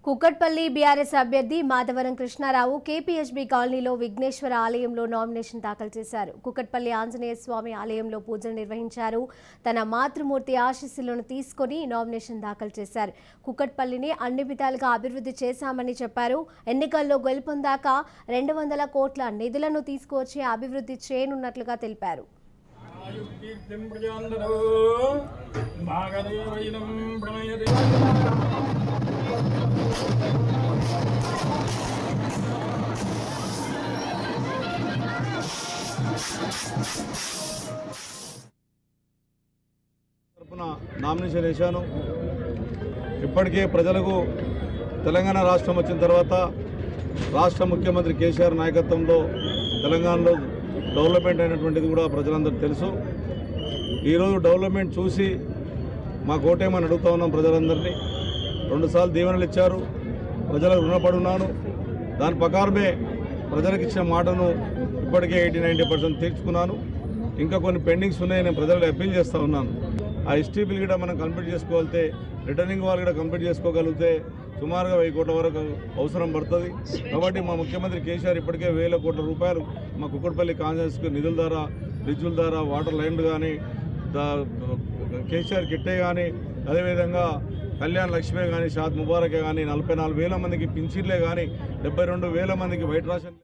Kukatpally BRS అభ్యర్థి Madhavaram Krishnarao KPHB కాలనీలో విఘ్నేశ్వర ఆలయంలో నామినేషన్ దాఖలు చేశారు. కుక్కట్పల్లి ఆంజనేయ స్వామి ఆలయంలో పూజలు నిర్వహించారు. తన మాతృమూర్తి ఆశీస్సులను తీసుకొని నామినేషన్ దాఖలు చేశారు. కుక్కట్పల్లిని అన్ని విధాలుగా అభివృద్ధి చేశామని చెప్పారు. ఎన్నికల్లో గెలుపొందాక 200 కోట్ల నిధులను తీసుకువచ్చి అభివృద్ధి చేయనున్నట్లుగా తెలిపారు. నామినేషన్ వేశాను. ఇప్పటికే ప్రజలకు తెలంగాణ రాష్ట్రం వచ్చిన తర్వాత రాష్ట్ర ముఖ్యమంత్రి కేసీఆర్ నాయకత్వంలో తెలంగాణలో డెవలప్మెంట్ అయినటువంటిది కూడా ప్రజలందరూ తెలుసు. ఈరోజు డెవలప్మెంట్ చూసి మా కోటేమని అడుగుతా ఉన్నాం. ప్రజలందరినీ 2 సార్లు దీవెనలు ఇచ్చారు. ప్రజలకు రుణపడున్నాను. దాని ప్రకారమే ప్రజలకు ఇచ్చిన మాటను ఇప్పటికే 80-90% తీర్చుకున్నాను. ఇంకా కొన్ని పెండింగ్స్ ఉన్నాయి. నేను ప్రజలకు అప్పీల్ చేస్తూ ఉన్నాను. ఆ ఎస్టీ బిల్ కూడా మనం కంప్లీట్ చేసుకోగలిగితే, రిటర్నింగ్ వాళ్ళు కూడా కంప్లీట్ చేసుకోగలిగితే సుమారుగా 1000 కోట్ల వరకు అవసరం పడుతుంది. కాబట్టి మా ముఖ్యమంత్రి కేసీఆర్ ఇప్పటికే 1000 కోట్ల రూపాయలు మా కుక్కట్పల్లి కాన్స్టిట్యున్సీకి నిధుల ద్వారా, బ్రిడ్జుల ద్వారా, వాటర్ లైన్లు కానీ, కేసీఆర్ కిట్టే కానీ, అదేవిధంగా కళ్యాణ్ లక్ష్మే కానీ, షాద్ ముబారకే కానీ, 44,000 మందికి పింఛన్లే కానీ, 72,000 మందికి వైట్ రేషన్